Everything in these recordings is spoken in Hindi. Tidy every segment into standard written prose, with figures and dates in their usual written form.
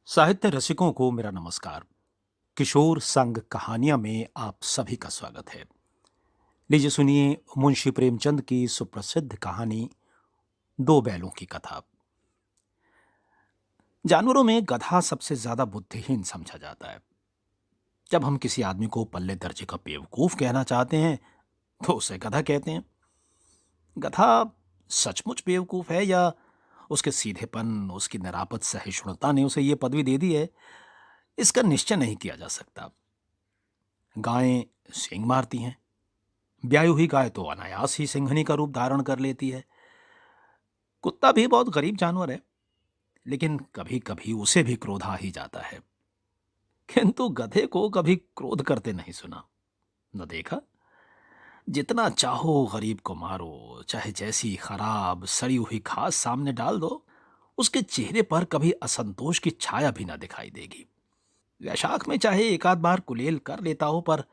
साहित्य रसिकों को मेरा नमस्कार। किशोर संग कहानियां में आप सभी का स्वागत है। लीजिए सुनिए मुंशी प्रेमचंद की सुप्रसिद्ध कहानी दो बैलों की कथा। जानवरों में गधा सबसे ज्यादा बुद्धिहीन समझा जाता है। जब हम किसी आदमी को पल्ले दर्जे का बेवकूफ कहना चाहते हैं तो उसे गधा कहते हैं। गधा सचमुच बेवकूफ है या उसके सीधेपन, उसकी निरापद सहिष्णुता ने उसे यह पदवी दे दी है, इसका निश्चय नहीं किया जा सकता। गायें सींग मारती हैं, ब्याई हुई गाय तो अनायास ही सिंघनी का रूप धारण कर लेती है। कुत्ता भी बहुत गरीब जानवर है, लेकिन कभी कभी उसे भी क्रोध आ ही जाता है। किंतु गधे को कभी क्रोध करते नहीं सुना, न देखा। जितना चाहो गरीब को मारो, चाहे जैसी खराब सड़ी हुई घास सामने डाल दो, उसके चेहरे पर कभी असंतोष की छाया भी न दिखाई देगी। वैशाख में चाहे एक आध बार कुलेल कर लेता हो, पर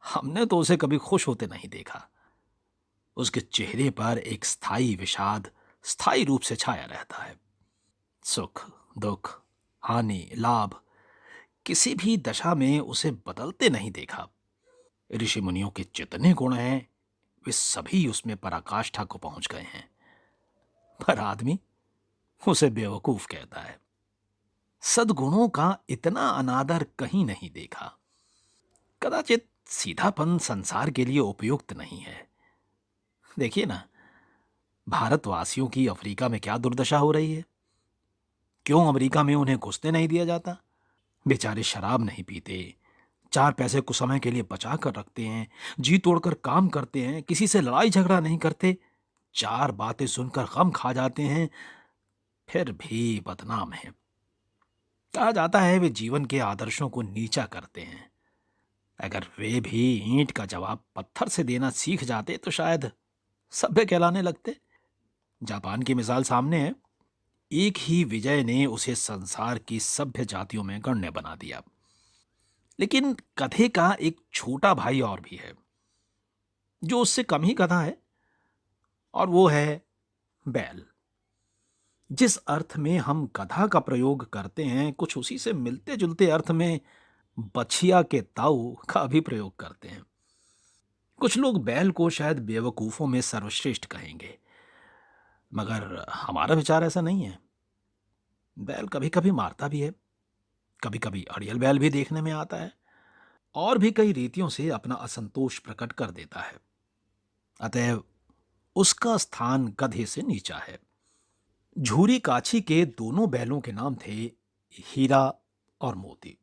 हमने तो उसे कभी खुश होते नहीं देखा। उसके चेहरे पर एक स्थायी विषाद स्थायी रूप से छाया रहता है। सुख, दुख, हानि, लाभ, किसी भी दशा में उसे बदलते नहीं देखा। ऋषि मुनियों के जितने गुण हैं, वे सभी उसमें पराकाष्ठा को पहुंच गए हैं, पर आदमी उसे बेवकूफ कहता है। सद्गुणों का इतना अनादर कहीं नहीं देखा। कदाचित सीधापन संसार के लिए उपयुक्त नहीं है। देखिए ना, भारतवासियों की अफ्रीका में क्या दुर्दशा हो रही है। क्यों अमेरिका में उन्हें घुसने नहीं दिया जाता? बेचारे शराब नहीं पीते, चार पैसे कुछ समय के लिए बचा कर रखते हैं, जी तोड़कर काम करते हैं, किसी से लड़ाई झगड़ा नहीं करते, चार बातें सुनकर गम खा जाते हैं, फिर भी बदनाम है। कहा जाता है वे जीवन के आदर्शों को नीचा करते हैं। अगर वे भी ईंट का जवाब पत्थर से देना सीख जाते तो शायद सभ्य कहलाने लगते। जापान की मिसाल सामने है। एक ही विजय ने उसे संसार की सभ्य जातियों में गण्य बना दिया। लेकिन गधे का एक छोटा भाई और भी है, जो उससे कम ही गधा है, और वो है बैल। जिस अर्थ में हम गधा का प्रयोग करते हैं, कुछ उसी से मिलते जुलते अर्थ में बछिया के ताऊ का भी प्रयोग करते हैं। कुछ लोग बैल को शायद बेवकूफों में सर्वश्रेष्ठ कहेंगे, मगर हमारा विचार ऐसा नहीं है। बैल कभी कभी मारता भी है, कभी कभी अड़ियल बैल भी देखने में आता है, और भी कई रीतियों से अपना असंतोष प्रकट कर देता है। अतएव उसका स्थान गधे से नीचा है। झूरी काछी के दोनों बैलों के नाम थे हीरा और मोती।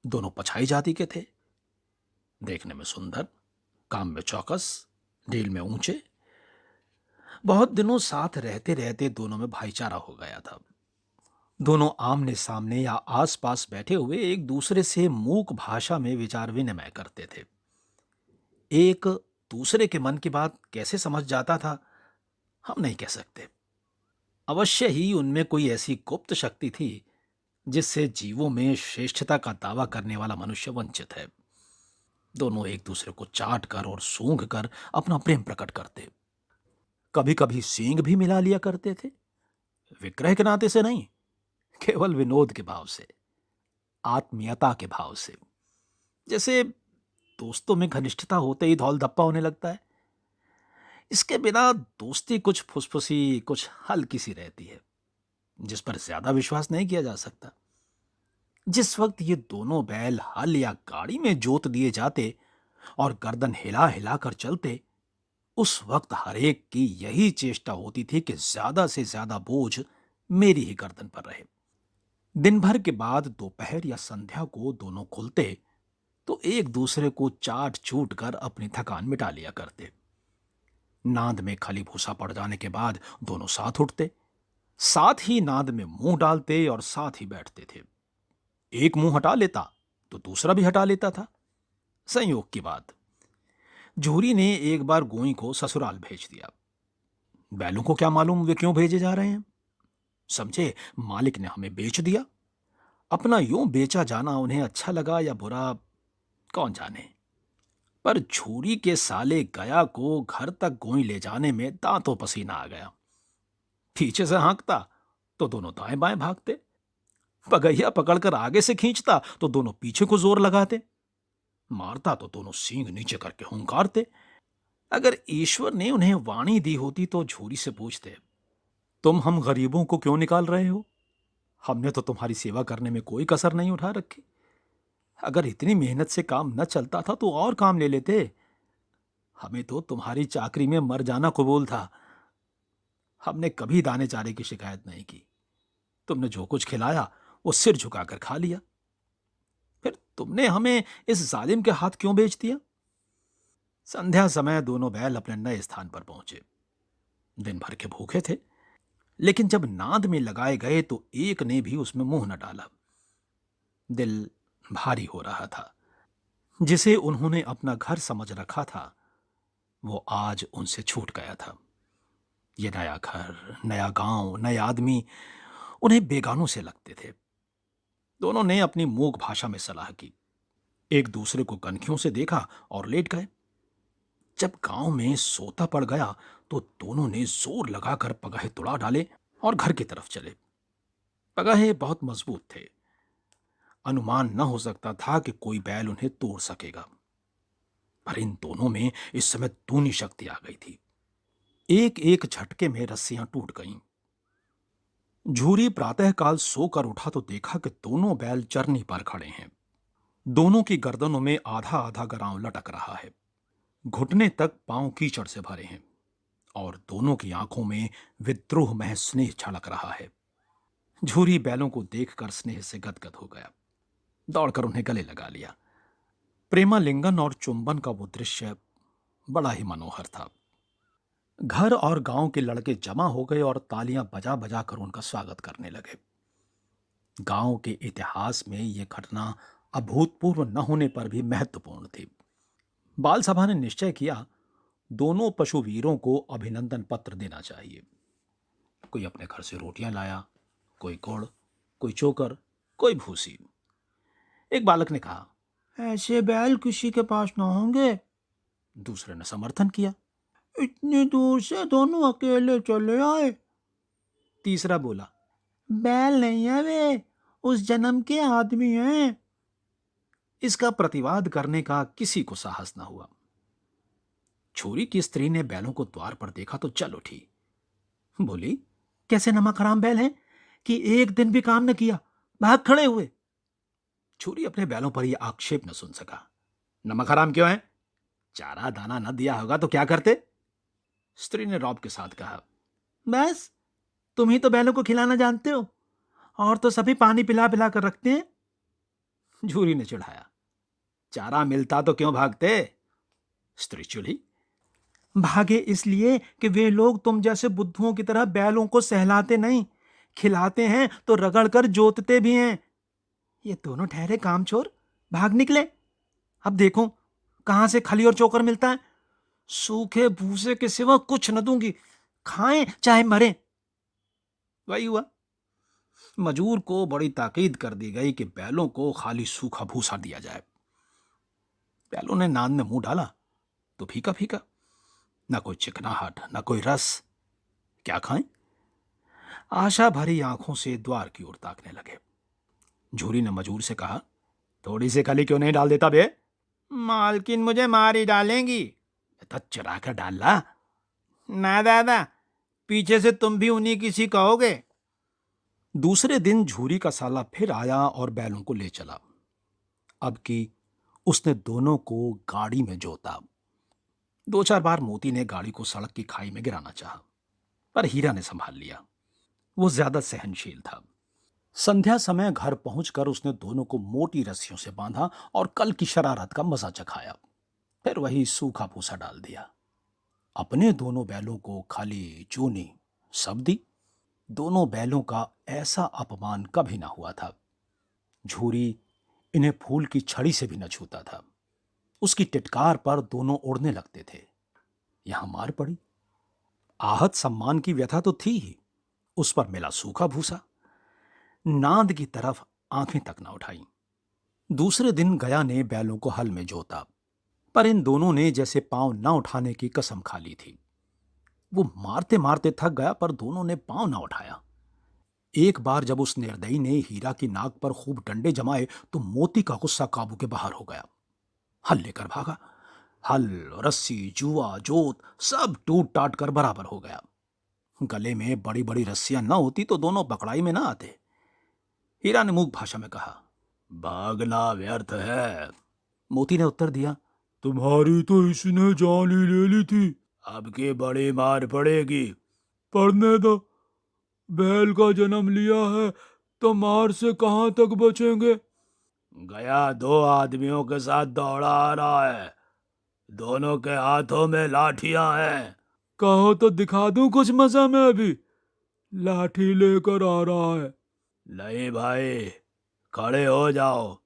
दोनों पछाई जाति के थे, देखने में सुंदर, काम में चौकस, ढील में ऊंचे। बहुत दिनों साथ रहते रहते दोनों में भाईचारा हो गया था। दोनों आमने सामने या आसपास बैठे हुए एक दूसरे से मूक भाषा में विचार विनिमय करते थे। एक दूसरे के मन की बात कैसे समझ जाता था, हम नहीं कह सकते। अवश्य ही उनमें कोई ऐसी गुप्त शक्ति थी जिससे जीवों में श्रेष्ठता का दावा करने वाला मनुष्य वंचित है। दोनों एक दूसरे को चाट कर और सूंघ कर अपना प्रेम प्रकट करते। कभी कभी सींग भी मिला लिया करते थे, विक्रय के नाते से नहीं, केवल विनोद के भाव से, आत्मीयता के भाव से। जैसे दोस्तों में घनिष्ठता होते ही धौल धप्पा होने लगता है, इसके बिना दोस्ती कुछ फुसफुसी, कुछ हल्की सी रहती है, जिस पर ज्यादा विश्वास नहीं किया जा सकता। जिस वक्त ये दोनों बैल हल या गाड़ी में जोत दिए जाते और गर्दन हिला हिला कर चलते, उस वक्त हरेक की यही चेष्टा होती थी कि ज्यादा से ज्यादा बोझ मेरी ही गर्दन पर रहे। दिन भर के बाद दोपहर या संध्या को दोनों खुलते तो एक दूसरे को चाट चूट कर अपनी थकान मिटा लिया करते। नाद में खली भूसा पड़ जाने के बाद दोनों साथ उठते, साथ ही नाद में मुंह डालते और साथ ही बैठते थे। एक मुंह हटा लेता तो दूसरा भी हटा लेता था। संयोग की बात, जूरी ने एक बार गोई को ससुराल भेज दिया। बैलों को क्या मालूम वे क्यों भेजे जा रहे हैं। समझे मालिक ने हमें बेच दिया। अपना यूं बेचा जाना उन्हें अच्छा लगा या बुरा, कौन जाने। पर झूरी के साले गया को घर तक गोई ले जाने में दांतों पसीना आ गया। पीछे से हाँकता तो दोनों दाएं बाएं भागते। पगहिया पकड़कर आगे से खींचता तो दोनों पीछे को जोर लगाते, मारता तो दोनों सींग नीचे करके हुंकारते। अगर ईश्वर ने उन्हें वाणी दी होती तो झूरी से पूछते, तुम हम गरीबों को क्यों निकाल रहे हो? हमने तो तुम्हारी सेवा करने में कोई कसर नहीं उठा रखी। अगर इतनी मेहनत से काम न चलता था तो और काम ले लेते। हमें तो तुम्हारी चाकरी में मर जाना कबूल था। हमने कभी दाने चारे की शिकायत नहीं की। तुमने जो कुछ खिलाया वो सिर झुकाकर खा लिया। फिर तुमने हमें इस जालिम के हाथ क्यों बेच दिया? संध्या समय दोनों बैल अपने नए स्थान पर पहुंचे। दिन भर के भूखे थे, लेकिन जब नाद में लगाए गए तो एक ने भी उसमें मुंह न डाला। दिल भारी हो रहा था। जिसे उन्होंने अपना घर समझ रखा था वो आज उनसे छूट गया था। ये नया घर, नया गांव, नए आदमी उन्हें बेगानों से लगते थे। दोनों ने अपनी मूक भाषा में सलाह की, एक दूसरे को कनखियों से देखा और लेट गए। जब गांव में सोता पड़ गया तो दोनों ने जोर लगाकर पगाहे तुड़ा डाले और घर की तरफ चले। पगाहे बहुत मजबूत थे। अनुमान न हो सकता था कि कोई बैल उन्हें तोड़ सकेगा। पर इन दोनों में इस समय दूनी शक्ति आ गई थी। एक एक झटके में रस्सियां टूट गईं। झूरी प्रातःकाल सोकर उठा तो देखा कि दोनों बैल चरनी पर खड़े हैं। दोनों की गर्दनों में आधा आधा गरांव लटक रहा है। घुटने तक पांव कीचड़ से भरे हैं और दोनों की आंखों में विद्रोह में स्नेह छलक रहा है। झूरी बैलों को देखकर स्नेह से गदगद हो गया। दौड़कर उन्हें गले लगा लिया। प्रेमालिंगन और चुंबन का वो दृश्य बड़ा ही मनोहर था। घर और गांव के लड़के जमा हो गए और तालियां बजा बजा कर उनका स्वागत करने लगे। गांव के इतिहास में यह घटना अभूतपूर्व न होने पर भी महत्वपूर्ण थी। बाल सभा ने निश्चय किया, दोनों पशुवीरों को अभिनंदन पत्र देना चाहिए। कोई अपने घर से रोटियां लाया, कोई गुड़, कोई चोकर, कोई भूसी। एक बालक ने कहा, ऐसे बैल किसी के पास ना होंगे। दूसरे ने समर्थन किया, इतनी दूर से दोनों अकेले चले आए। तीसरा बोला, बैल नहीं है वे, उस जन्म के आदमी हैं। इसका प्रतिवाद करने का किसी को साहस न हुआ। छोरी की स्त्री ने बैलों को द्वार पर देखा तो चल उठी। बोली, कैसे नमक हराम बैल हैं कि एक दिन भी काम न किया, भाग खड़े हुए। छोरी अपने बैलों पर यह आक्षेप न सुन सका। नमक हराम क्यों है? चारा दाना न दिया होगा तो क्या करते? स्त्री ने रौब के साथ कहा, बस तुम ही तो बैलों को खिलाना जानते हो, और तो सभी पानी पिला पिला कर रखते हैं। झूरी ने चिढ़ाया, चारा मिलता तो क्यों भागते? स्त्री चिढ़ी, भागे इसलिए कि वे लोग तुम जैसे बुद्धुओं की तरह बैलों को सहलाते नहीं, खिलाते हैं तो रगड़ कर जोतते भी हैं। ये दोनों ठहरे कामचोर भाग निकले। अब देखो कहां से खली और चोकर मिलता है। सूखे भूसे के सिवा कुछ न दूंगी, खाएं चाहे मरें। वही हुआ। मजूर को बड़ी ताकीद कर दी गई कि बैलों को खाली सूखा भूसा दिया जाए। बैलों ने नाद में मुंह डाला तो फीका फीका, न कोई चिकनाहट न कोई रस। क्या खाएं? आशा भरी आंखों से द्वार की ओर ताकने लगे। झूरी ने मजूर से कहा, थोड़ी सी खली क्यों नहीं डाल देता बे? मालकिन मुझे मार ही डालेंगी। तो चुरा कर डाल ला। ना दादा, पीछे से तुम भी उन्हीं की सी कहोगे। दूसरे दिन झूरी का साला फिर आया और बैलों को ले चला। अब की उसने दोनों को गाड़ी में जोता। दो चार बार मोती ने गाड़ी को सड़क की खाई में गिराना चाहा, पर हीरा ने संभाल लिया। वो ज्यादा सहनशील था। संध्या समय घर पहुंचकर उसने दोनों को मोटी रस्सियों से बांधा और कल की शरारत का मजा चखाया। फिर वही सूखा भूसा डाल दिया। अपने दोनों बैलों को खाली चूनी सब दी। दोनों बैलों का ऐसा अपमान कभी ना हुआ था। झूरी इन्हें फूल की छड़ी से भी न छूता था। उसकी टिटकार पर दोनों उड़ने लगते थे। यहां मार पड़ी। आहत सम्मान की व्यथा तो थी ही, उस पर मिला सूखा भूसा। नाद की तरफ आंखें तक न उठाई। दूसरे दिन गया ने बैलों को हल में जोता, पर इन दोनों ने जैसे पांव न उठाने की कसम खा ली थी। वो मारते मारते थक गया, पर दोनों ने पांव न उठाया। एक बार जब उस निर्दयी ने हीरा की नाक पर खूब डंडे जमाए तो मोती का गुस्सा काबू के बाहर हो गया। हल लेकर भागा। हल, रस्सी, जुआ, जोत सब टूट टाट कर बराबर हो गया। गले में बड़ी बड़ी रस्सियां न होती तो दोनों पकड़ाई में ना आते। हीरा ने मूक भाषा में कहा, भागना व्यर्थ है। मोती ने उत्तर दिया, तुम्हारी तो इसने जान ही ले ली थी, अब की बड़ी मार पड़ेगी। पढ़ने दो, बैल का जन्म लिया है तो मार से कहां तक बचेंगे। गया 2 आदमियों के साथ दौड़ा आ रहा है, दोनों के हाथों में लाठियां हैं। कहो तो दिखा दूं कुछ मजा में अभी। लाठी लेकर आ रहा है। नहीं भाई, खड़े हो जाओ।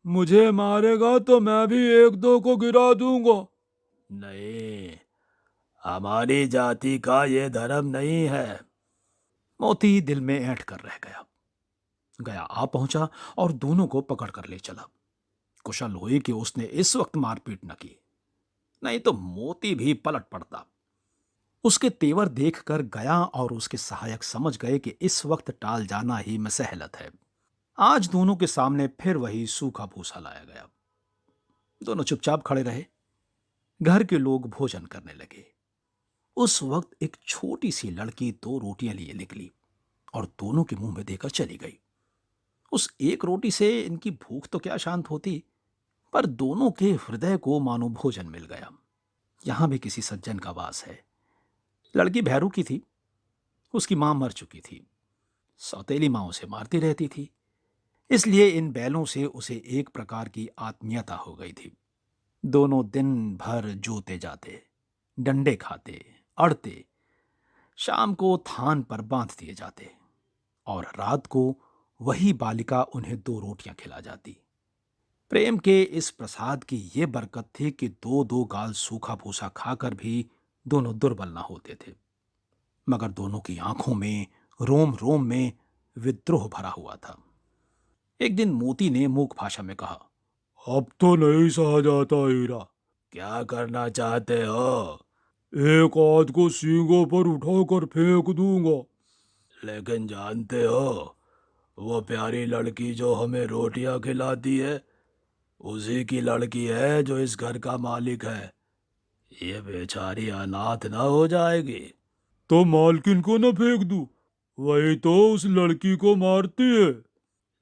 मुझे मारेगा तो मैं भी एक दो को गिरा दूंगा। नहीं, हमारी जाति का ये धर्म नहीं है। मोती दिल में ऐंठ कर रह गया। गया आ पहुंचा और दोनों को पकड़ कर ले चला। कुशल हुई कि उसने इस वक्त मारपीट न की, नहीं तो मोती भी पलट पड़ता। उसके तेवर देखकर गया और उसके सहायक समझ गए कि इस वक्त टाल जाना ही मसहलत है। आज दोनों के सामने फिर वही सूखा भूसा लाया गया। दोनों चुपचाप खड़े रहे। घर के लोग भोजन करने लगे। उस वक्त एक छोटी सी लड़की 2 रोटियां लिए निकली और दोनों के मुंह में देकर चली गई। उस एक रोटी से इनकी भूख तो क्या शांत होती, पर दोनों के हृदय को मानो भोजन मिल गया। यहां भी किसी सज्जन का वास है। लड़की भैरू की थी। उसकी मां मर चुकी थी। सौतेली मां उसे मारती रहती थी, इसलिए इन बैलों से उसे एक प्रकार की आत्मीयता हो गई थी। दोनों दिन भर जोते जाते, डंडे खाते, अड़ते, शाम को थान पर बांध दिए जाते और रात को वही बालिका उन्हें 2 रोटियां खिला जाती। प्रेम के इस प्रसाद की ये बरकत थी कि 2 गाल सूखा भूसा खाकर भी दोनों दुर्बल ना होते थे। मगर दोनों की आंखों में, रोम रोम में विद्रोह भरा हुआ था। एक दिन मोती ने मूक भाषा में कहा, अब तो नहीं सहा जाता हीरा। क्या करना चाहते हो? एक आध को सींगों पर उठाकर फेंक दूंगा। लेकिन जानते हो, वो प्यारी लड़की जो हमें रोटियां खिलाती है, उसी की लड़की है जो इस घर का मालिक है। ये बेचारी अनाथ ना हो जाएगी। तो मालकिन को ना फेंक दूं? वही तो उस लड़की को मारती है।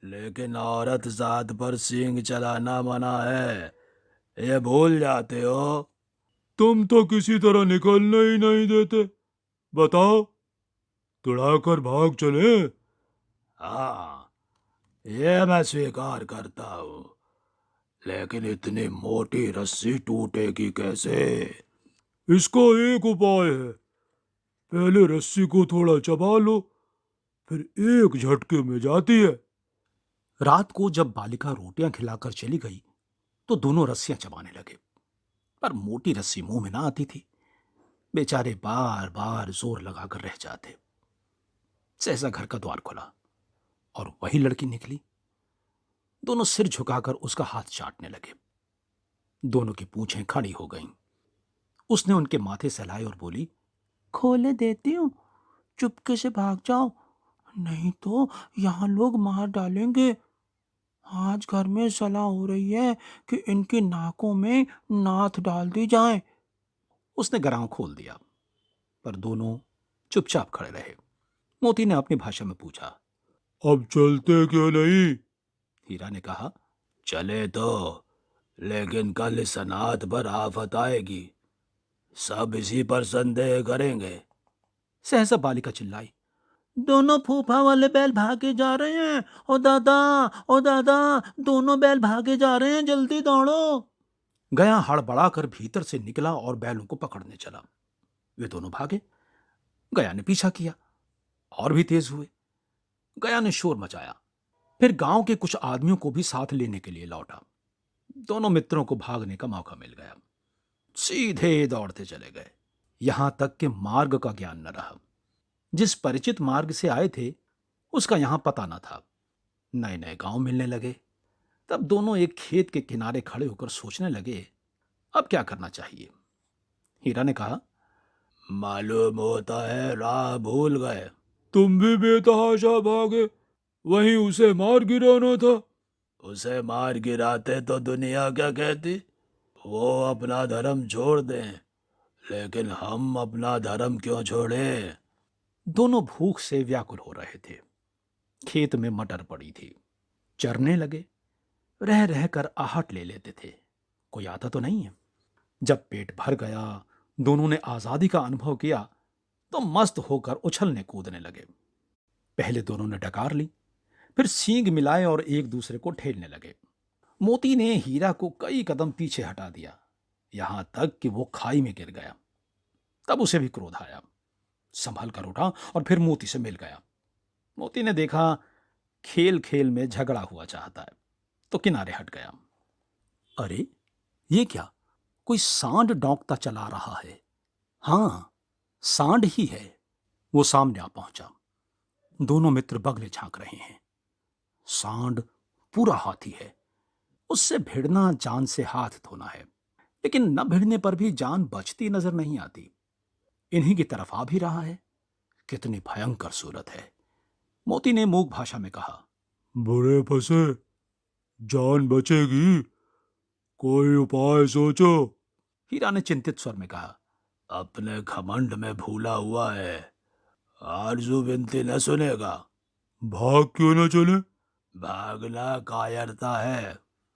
लेकिन औरत जात पर सींग चलाना मना है, ये भूल जाते हो। तुम तो किसी तरह निकलने ही नहीं देते। बताओ, तुड़ाकर भाग चले? हाँ, ये मैं स्वीकार करता हूँ, लेकिन इतनी मोटी रस्सी टूटेगी कैसे? इसका एक उपाय है। पहले रस्सी को थोड़ा चबा लो, फिर एक झटके में जाती है। रात को जब बालिका रोटियां खिलाकर चली गई तो दोनों रस्सियां चबाने लगे, पर मोटी रस्सी मुंह में ना आती थी। बेचारे बार बार जोर लगाकर रह जाते। सहसा घर का द्वार खुला और वही लड़की निकली। दोनों सिर झुकाकर उसका हाथ चाटने लगे। दोनों की पूंछें खड़ी हो गईं। उसने उनके माथे सहलाए और बोली, खोले देती हूं, चुपके से भाग जाओ, नहीं तो यहां लोग मार डालेंगे। आज घर में सलाह हो रही है कि इनकी नाकों में नाथ डाल दी जाए। उसने गरां खोल दिया, पर दोनों चुपचाप खड़े रहे। मोती ने अपनी भाषा में पूछा, अब चलते क्यों नहीं? हीरा ने कहा, चले तो, लेकिन कल इस अनाथ पर आफत आएगी, सब इसी पर संदेह करेंगे। सहसा बालिका चिल्लाई, दोनों फूफा वाले बैल भागे जा रहे हैं। ओ दादा, ओ दादा, दोनों बैल भागे जा रहे हैं, जल्दी दौड़ो। गया हड़बड़ाकर भीतर से निकला और बैलों को पकड़ने चला। वे दोनों भागे। गया ने पीछा किया और भी तेज हुए। गया ने शोर मचाया। फिर गांव के कुछ आदमियों को भी साथ लेने के लिए लौटा। दोनों मित्रों को भागने का मौका मिल गया। सीधे दौड़ते चले गए, यहां तक कि मार्ग का ज्ञान न रहा। जिस परिचित मार्ग से आए थे उसका यहां पता न था। नए नए गांव मिलने लगे। तब दोनों एक खेत के किनारे खड़े होकर सोचने लगे, अब क्या करना चाहिए। हीरा ने कहा, मालूम होता है राह भूल गए। तुम भी बेतहाशा भागे, वहीं उसे मार गिराना था। उसे मार गिराते तो दुनिया क्या कहती? वो अपना धर्म छोड़ दें, लेकिन हम अपना धर्म क्यों छोड़े? दोनों भूख से व्याकुल हो रहे थे। खेत में मटर पड़ी थी। चरने लगे, रह रह कर आहट ले लेते थे। कोई आता तो नहीं है। जब पेट भर गया, दोनों ने आजादी का अनुभव किया तो मस्त होकर उछलने कूदने लगे। पहले दोनों ने डकार ली, फिर सींग मिलाए और एक दूसरे को ठेलने लगे। मोती ने हीरा को कई कदम पीछे हटा दिया, यहां तक कि वो खाई में गिर गया। तब उसे भी क्रोध आया, संभल कर उठा और फिर मोती से मिल गया। मोती ने देखा खेल खेल में झगड़ा हुआ चाहता है, तो किनारे हट गया। अरे, ये क्या? कोई सांड डौंकता चला रहा है। हाँ, सांड ही है। वो सामने आ पहुंचा। दोनों मित्र बगले झांक रहे हैं। सांड पूरा हाथी है। उससे भिड़ना जान से हाथ धोना है, लेकिन न भिड़ने पर भी जान बचती नजर नहीं आती। इन्हीं की तरफ आ भी रहा है। कितनी भयंकर सूरत है। मोती ने मूक भाषा में कहा। बुरे फंसे, जान बचेगी, कोई उपाय सोचो। हीरा ने चिंतित स्वर में कहा। अपने घमंड में भूला हुआ है, आरजू विनती न सुनेगा। भाग क्यों न चले? भागना कायरता है।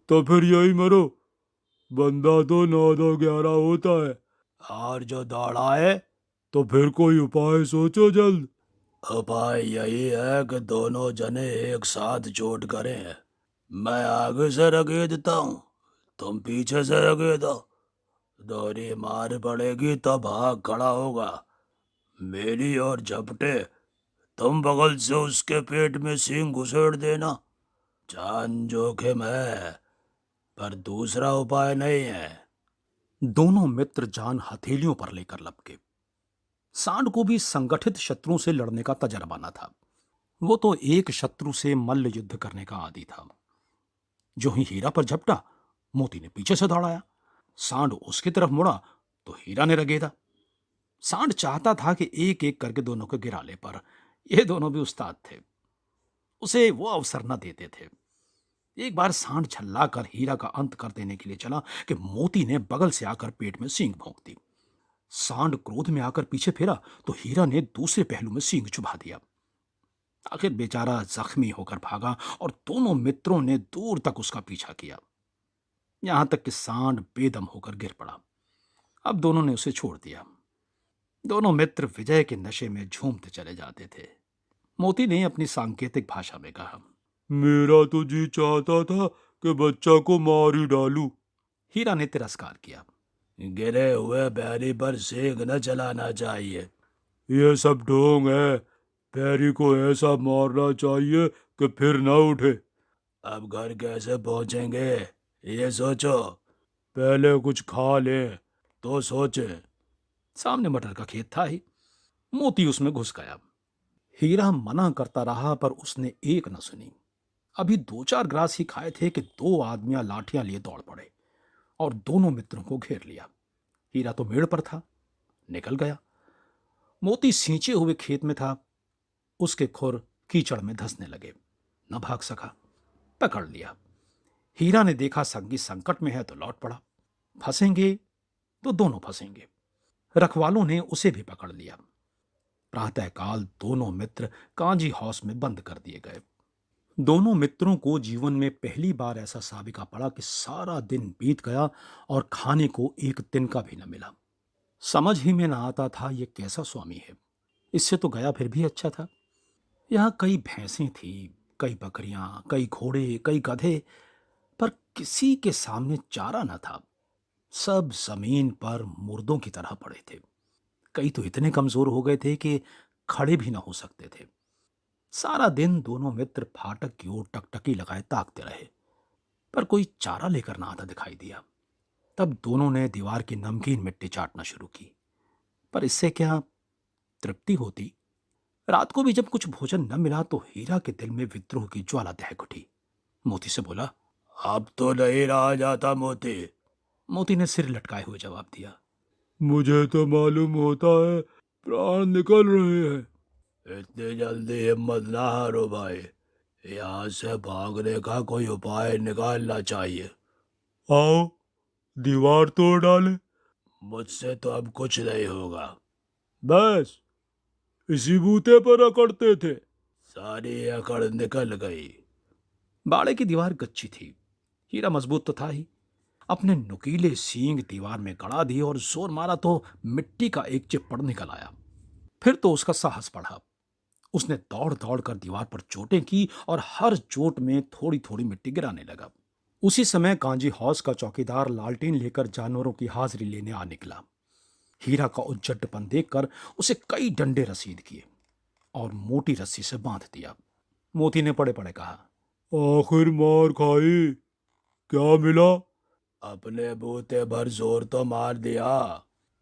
तो फिर यही मरो, बंदा तो 9 2 11 होता है। और जो दौड़ाए, तो फिर कोई उपाय सोचो जल्द। उपाय यही है कि दोनों जने एक साथ चोट करें। मैं आगे से रगेदता हूँ, तुम पीछे से रगेदो। दोहरी मार पड़ेगी तो भाग खड़ा होगा। मेरी और झपटे, तुम बगल से उसके पेट में सींग घुसेड़ देना। जान जोखिम है, पर दूसरा उपाय नहीं है। दोनों मित्र जान हथेलियों पर लेकर लपके। सांड को भी संगठित शत्रुओं से लड़ने का तजर्बा न था। वो तो एक शत्रु से मल्ल युद्ध करने का आदी था। जो ही हीरा पर झपटा, मोती ने पीछे से दौड़ाया। सांड उसकी तरफ मुड़ा तो हीरा ने रगेदा। सांड चाहता था कि एक एक करके दोनों को गिरा ले, पर ये दोनों भी उस्ताद थे, उसे वो अवसर न देते थे। एक बार सांड झल्ला कर हीरा का अंत कर देने के लिए चला कि मोती ने बगल से आकर पेट में सींग भोंक दी। सांड क्रोध में आकर पीछे फिरा तो हीरा ने दूसरे पहलू में सींग चुभा दिया। आखिर बेचारा जख्मी होकर भागा और दोनों मित्रों ने दूर तक उसका पीछा किया, यहां तक कि सांड बेदम होकर गिर पड़ा। अब दोनों ने उसे छोड़ दिया। दोनों मित्र विजय के नशे में झूमते चले जाते थे। मोती ने अपनी सांकेतिक भाषा में कहा। मेरा तो जी चाहता था कि बच्चा को मार ही डालूं। हीरा ने तिरस्कार किया। गिरे हुए बैरी पर सेंग न चलाना चाहिए। ये सब ढोंग है, बैरी को ऐसा मारना चाहिए कि फिर न उठे। अब घर कैसे पहुंचेंगे, ये सोचो। पहले कुछ खा लें तो सोचे। सामने मटर का खेत था ही। मोती उसमें घुस गया। हीरा मना करता रहा पर उसने एक न सुनी। अभी 2 4 ग्रास ही खाए थे कि 2 आदमियां लाठियां लिए दौड़ पड़े और दोनों मित्रों को घेर लिया। हीरा तो मेड़ पर था, निकल गया। मोती सींचे हुए खेत में था। उसके खुर कीचड़ में धंसने लगे, न भाग सका। पकड़ लिया। हीरा ने देखा संगी संकट में है तो लौट पड़ा। फंसेंगे तो दोनों फंसेंगे। रखवालों ने उसे भी पकड़ लिया। प्रातःकाल दोनों मित्र कांजी हाउस में बंद कर दिए गए। दोनों मित्रों को जीवन में पहली बार ऐसा साबिका पड़ा कि सारा दिन बीत गया और खाने को एक तिनका भी न मिला। समझ ही में ना आता था ये कैसा स्वामी है। इससे तो गया फिर भी अच्छा था। यहाँ कई भैंसें थी, कई बकरियां, कई घोड़े, कई गधे, पर किसी के सामने चारा न था। सब जमीन पर मुर्दों की तरह पड़े थे। कई तो इतने कमजोर हो गए थे कि खड़े भी न हो सकते थे। सारा दिन दोनों मित्र फाटक की ओर टकटकी लगाए ताकते रहे, पर कोई चारा लेकर ना आता दिखाई दिया। तब दोनों ने दीवार की नमकीन मिट्टी चाटना शुरू की, पर इससे क्या तृप्ति होती। रात को भी जब कुछ भोजन न मिला तो हीरा के दिल में विद्रोह की ज्वाला दहक उठी। मोती से बोला। अब तो नहीं रहा जाता मोती। मोती ने सिर लटकाए हुए जवाब दिया। मुझे तो मालूम होता है, प्राण निकल रहे हैं। इतनी जल्दी हिम्मत ना हारो भाई, यहाँ से भागने का कोई उपाय निकालना चाहिए। आओ, दीवार तोड़ डाले। मुझसे तो अब कुछ नहीं होगा। बस इसी बूते पर अकड़ते थे, सारी अकड़ निकल गई। बाड़े की दीवार कच्ची थी, हीरा मजबूत तो था ही। अपने नुकीले सींग दीवार में गड़ा दिए और जोर मारा तो मिट्टी का एक चिप्पड़ निकल आया। फिर तो उसका साहस बढ़ा। उसने दौड़ दौड़ कर दीवार पर चोटें की और हर चोट में थोड़ी थोड़ी मिट्टी गिराने लगा। उसी समय कांजी हौस का चौकीदार लालटेन लेकर जानवरों की हाजिरी लेने आ निकला। हीरा का उज्जडपन देखकर उसे कई डंडे रसीद किए और मोटी रस्सी से बांध दिया। मोती ने पड़े पड़े कहा, आखिर मार खाई, क्या मिला? अपने बूते भर जोर तो मार दिया।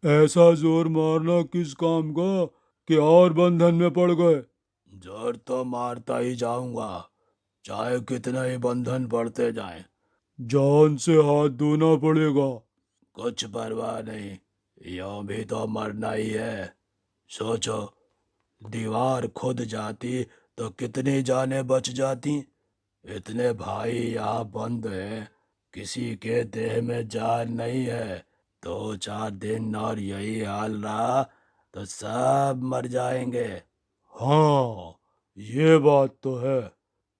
ऐसा जोर मारना किस काम का कि और बंधन में पड़ गए? जोर तो मारता ही जाऊंगा, चाहे कितना ही बंधन पड़ते जाएं। जान से हाथ धोना पड़ेगा। कुछ परवाह नहीं, यूं भी तो मरना ही है। सोचो, दीवार खुद जाती तो कितनी जानें बच जाती। इतने भाई यहाँ बंद हैं, किसी के देह में जान नहीं है। 2-4 दिन और यही हाल रहा तो सब मर जाएंगे। हाँ, ये बात तो है।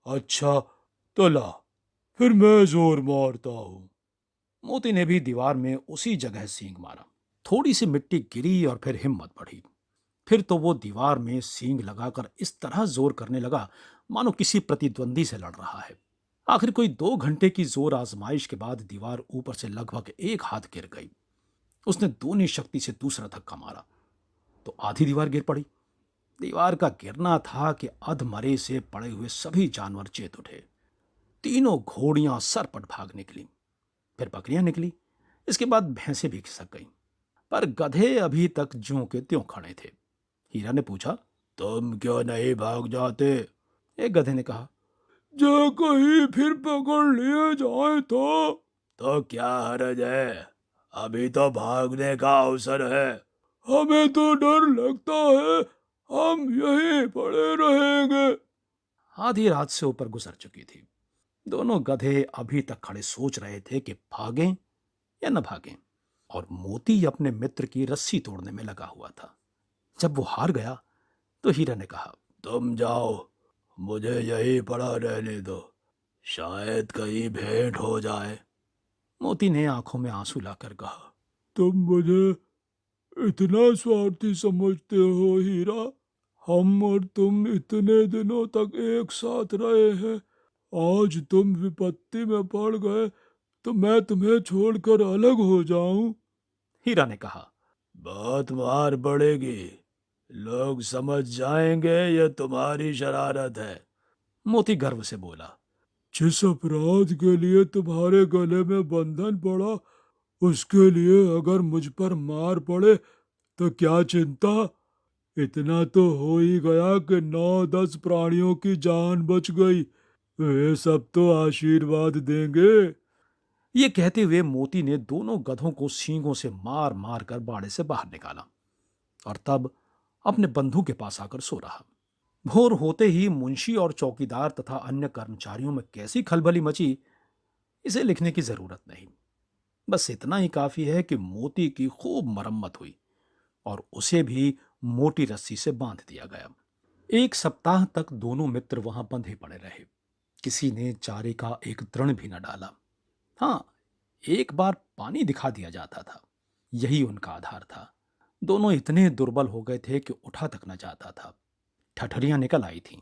अच्छा, तो ला, फिर मैं जोर मारता हूँ। मोती ने भी दीवार में उसी जगह सींग मारा। थोड़ी सी मिट्टी गिरी और फिर हिम्मत बढ़ी। फिर तो वो दीवार में सींग लगाकर इस तरह जोर करने लगा मानो किसी प्रतिद्वंदी से लड़ रहा है। आखिर कोई 2 घंटे की जोर आजमाइश के बाद दीवार ऊपर से लगभग 1 हाथ गिर गई। उसने दोनों शक्ति से दूसरा धक्का मारा तो आधी दीवार गिर पड़ी। दीवार का गिरना था कि अधमरे से पड़े हुए सभी जानवर चेत उठे। तीनों घोड़ियां सरपट भाग निकली, फिर बकरियां निकली, इसके बाद भैंसें भी खिसक गईं। पर गधे अभी तक ज्यों के त्यों खड़े थे। हीरा ने पूछा, तुम क्यों नहीं भाग जाते? एक गधे ने कहा, जो कहीं फिर पकड़ लिए जाए तो क्या हर्ज है, अभी तो भागने का अवसर है। हमें तो डर लगता है, हम यहीं पड़े रहेंगे। आधी रात से ऊपर गुजर चुकी थी। दोनों गधे अभी तक खड़े सोच रहे थे कि भागें या न भागें, और मोती अपने मित्र की रस्सी तोड़ने में लगा हुआ था। जब वो हार गया तो हीरा ने कहा, तुम जाओ, मुझे यहीं पड़ा रहने दो, शायद कहीं भेंट हो जाए। मोती ने आंखों में आंसू लाकर कहा, तुम मुझे इतना स्वार्थी समझते हो हीरा? हम और तुम इतने दिनों तक एक साथ रहे हैं, आज तुम विपत्ति में पड़ गए तो मैं तुम्हें छोड़कर अलग हो जाऊं? हीरा ने कहा, बहुत मार पड़ेगी, लोग समझ जाएंगे ये तुम्हारी शरारत है। मोती गर्व से बोला, जिस अपराध के लिए तुम्हारे गले में बंधन पड़ा, उसके लिए अगर मुझ पर मार पड़े तो क्या चिंता? इतना तो हो ही गया कि 9-10 प्राणियों की जान बच गई। वे सब तो आशीर्वाद देंगे। ये कहते हुए मोती ने दोनों गधों को सींगों से मार मार कर बाड़े से बाहर निकाला और तब अपने बंधु के पास आकर सो रहा। भोर होते ही मुंशी और चौकीदार तथा अन्य कर्मचारियों में कैसी खलबली मची, इसे लिखने की जरूरत नहीं। बस इतना ही काफी है कि मोती की खूब मरम्मत हुई और उसे भी मोटी रस्सी से बांध दिया गया। 1 सप्ताह तक दोनों मित्र वहां बंधे पड़े रहे। किसी ने चारे का एक तृण भी न डाला। हाँ, एक बार पानी दिखा दिया जाता था, यही उनका आधार था। दोनों इतने दुर्बल हो गए थे कि उठा तक न जाता था। ठठरियां निकल आई थीं।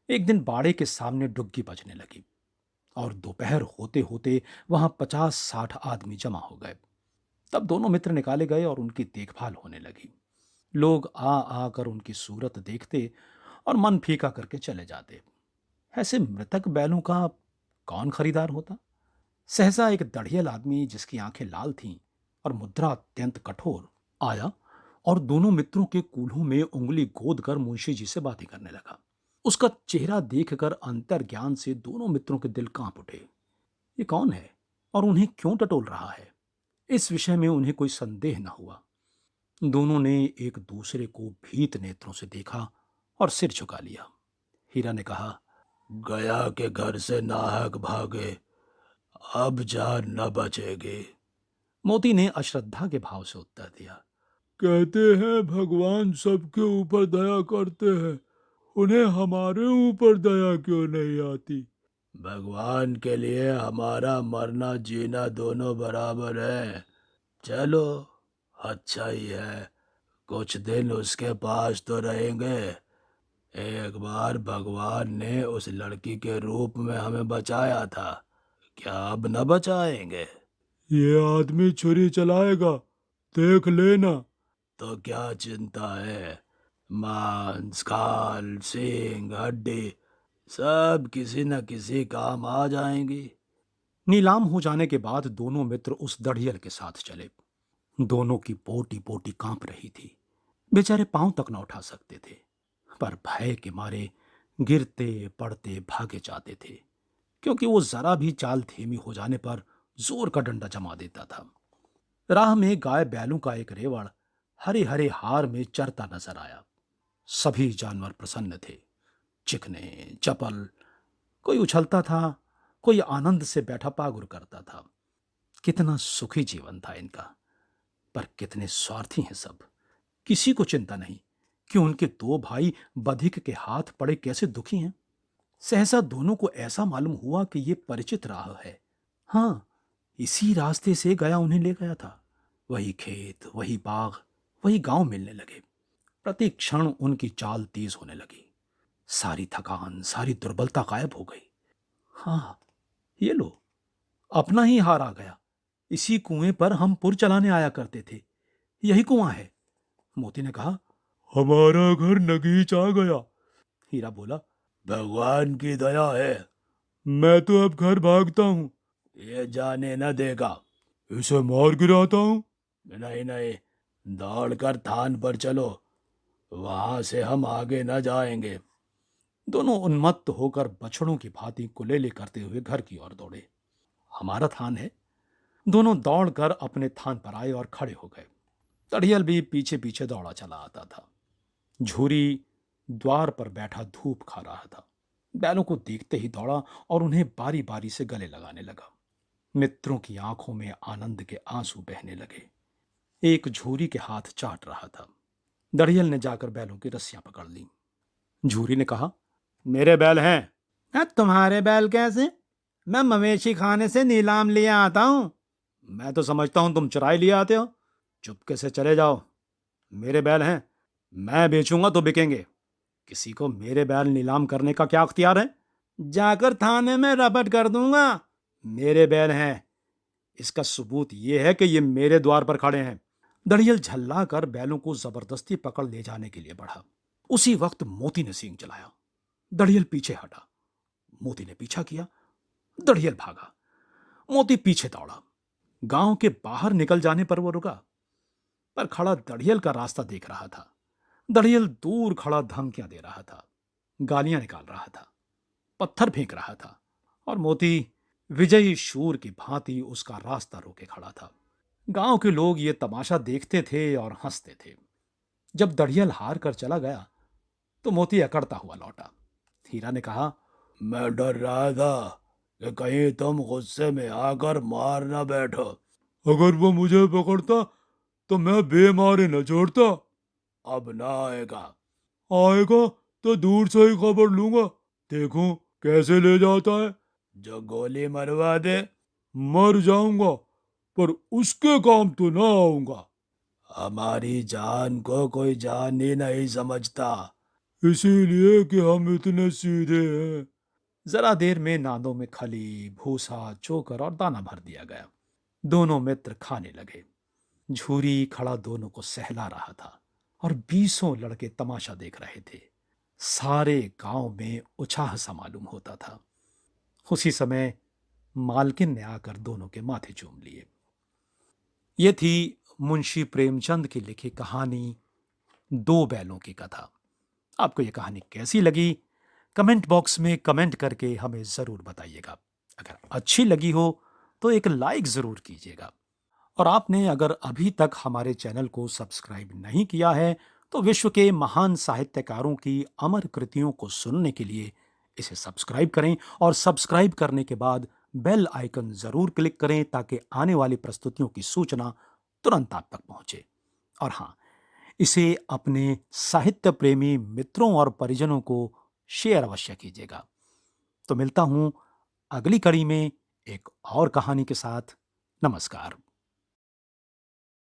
एक दिन बाड़े के सामने डुग्गी बजने लगी और दोपहर होते होते वहां 50-60 आदमी जमा हो गए। तब दोनों मित्र निकाले गए और उनकी देखभाल होने लगी। लोग आ आकर उनकी सूरत देखते और मन फीका करके चले जाते। ऐसे मृतक बैलों का कौन खरीदार होता? सहसा एक दढ़ियल आदमी जिसकी आंखें लाल थीं और मुद्रा अत्यंत कठोर आया और दोनों मित्रों के कूल्हों में उंगली गोद कर मुंशी जी से बातें करने लगा। उसका चेहरा देखकर अंतर्ज्ञान से दोनों मित्रों के दिल कांप उठे। ये कौन है और उन्हें क्यों टटोल रहा है? इस विषय में उन्हें कोई संदेह न हुआ। दोनों ने एक दूसरे को भीत नेत्रों से देखा और सिर झुका लिया। हीरा ने कहा, गया के घर से नाहक भागे, अब जान न बचेगी। मोती ने अश्रद्धा के भाव से उत्तर दिया, कहते हैं भगवान सबके ऊपर दया करते हैं, उन्हें हमारे ऊपर दया क्यों नहीं आती? भगवान के लिए हमारा मरना जीना दोनों बराबर है। चलो, अच्छा ही है, कुछ दिन उसके पास तो रहेंगे। एक बार भगवान ने उस लड़की के रूप में हमें बचाया था, क्या अब न बचाएंगे? ये आदमी छुरी चलाएगा, देख लेना। तो क्या चिंता है, मांस खाल सींग हड्डी सब किसी न किसी काम आ जाएंगी। नीलाम हो जाने के बाद दोनों मित्र उस दढ़ियल के साथ चले। दोनों की पोटी पोटी कांप रही थी। बेचारे पांव तक न उठा सकते थे, पर भय के मारे गिरते पड़ते भागे जाते थे, क्योंकि वो जरा भी चाल धीमी हो जाने पर जोर का डंडा जमा देता था। राह में गाय बैलों का एक रेवड़ हरे हरे हार में चरता नजर आया। सभी जानवर प्रसन्न थे, चिकने चपल, कोई उछलता था, कोई आनंद से बैठा पागुर करता था। कितना सुखी जीवन था इनका, पर कितने स्वार्थी हैं सब। किसी को चिंता नहीं कि उनके दो भाई बधिक के हाथ पड़े कैसे दुखी हैं। सहसा दोनों को ऐसा मालूम हुआ कि ये परिचित राह है। हाँ, इसी रास्ते से गया उन्हें ले गया था। वही खेत, वही बाग, वही गांव मिलने लगे। प्रति क्षण उनकी चाल तेज होने लगी। सारी थकान, सारी दुर्बलता गायब हो गई। हाँ, ये लो, अपना ही हार आ गया। इसी कुएं पर हम पुर चलाने आया करते थे। यही कुआं है। मोती ने कहा, हमारा घर नगीच आ गया। हीरा बोला, भगवान की दया है, मैं तो अब घर भागता हूँ। ये जाने न देगा, इसे मार गिराता हूँ। नहीं नहीं, दौड़कर थान पर चलो, वहां से हम आगे न जाएंगे। दोनों उन्मत्त होकर बछड़ों की भांति कुलेले करते हुए घर की ओर दौड़े। हमारा थान है। दोनों दौड़कर अपने थान पर आए और खड़े हो गए। तड़ियल भी पीछे पीछे दौड़ा चला आता था। झूरी द्वार पर बैठा धूप खा रहा था। बैलों को देखते ही दौड़ा और उन्हें बारी बारी से गले लगाने लगा। मित्रों की आंखों में आनंद के आंसू बहने लगे। एक झूरी के हाथ चाट रहा था। दड़ियल ने जाकर बैलों की रस्सियां पकड़ ली। झूरी ने कहा, मेरे बैल हैं। तुम्हारे बैल कैसे? मैं मवेशी खाने से नीलाम लिए आता हूं। मैं तो समझता हूं तुम चुराई लिए आते हो। चुपके से चले जाओ। मेरे बैल हैं, मैं बेचूंगा तो बिकेंगे। किसी को मेरे बैल नीलाम करने का क्या अख्तियार है? जाकर थाने में रपट कर दूंगा। मेरे बैल हैं, इसका सबूत यह है कि ये मेरे द्वार पर खड़े हैं। दड़ियल झल्ला कर बैलों को जबरदस्ती पकड़ ले जाने के लिए बढ़ा। उसी वक्त मोती ने सींग चलाया। दड़ियल पीछे हटा। मोती ने पीछा किया। दड़ियल भागा। मोती पीछे दौड़ा। गांव के बाहर निकल जाने पर वो रुका, पर खड़ा दड़ियल का रास्ता देख रहा था। दड़ियल दूर खड़ा धमकियां दे रहा था, गालियां निकाल रहा था, पत्थर फेंक रहा था, और मोती विजयी शूर की भांति उसका रास्ता रोके खड़ा था। गांव के लोग ये तमाशा देखते थे और हंसते थे। जब दड़ियल हार कर चला गया तो मोती अकड़ता हुआ लौटा। हीरा ने कहा, मैं डर रहा था कि कहीं तुम गुस्से में आकर मार न बैठो। अगर वो मुझे पकड़ता तो मैं बेमारे न छोड़ता। अब ना आएगा। आएगा तो दूर से ही खबर लूंगा, देखूं कैसे ले जाता है। जो गोली मरवा दे, मर जाऊंगा, पर उसके काम तो ना आऊंगा। हमारी जान को कोई जान ही नहीं समझता, इसीलिए कि हम इतने सीधे हैं। जरा देर में नादों में खली, भूसा, चोकर और दाना भर दिया गया। दोनों मित्र खाने लगे। झूरी खड़ा दोनों को सहला रहा था और 20 लड़के तमाशा देख रहे थे। सारे गांव में उत्साह सा मालूम होता था। उसी समय मालकिन ने आकर दोनों के माथे चूम लिए। ये थी मुंशी प्रेमचंद की लिखी कहानी दो बैलों की कथा। आपको ये कहानी कैसी लगी, कमेंट बॉक्स में कमेंट करके हमें जरूर बताइएगा। अगर अच्छी लगी हो तो एक लाइक जरूर कीजिएगा। और आपने अगर अभी तक हमारे चैनल को सब्सक्राइब नहीं किया है तो विश्व के महान साहित्यकारों की अमर कृतियों को सुनने के लिए इसे सब्सक्राइब करें और सब्सक्राइब करने के बाद बेल आइकन जरूर क्लिक करें ताकि आने वाली प्रस्तुतियों की सूचना तुरंत आप तक पहुंचे। और हाँ, इसे अपने साहित्य प्रेमी मित्रों और परिजनों को शेयर अवश्य कीजिएगा। तो मिलता हूं अगली कड़ी में एक और कहानी के साथ। नमस्कार।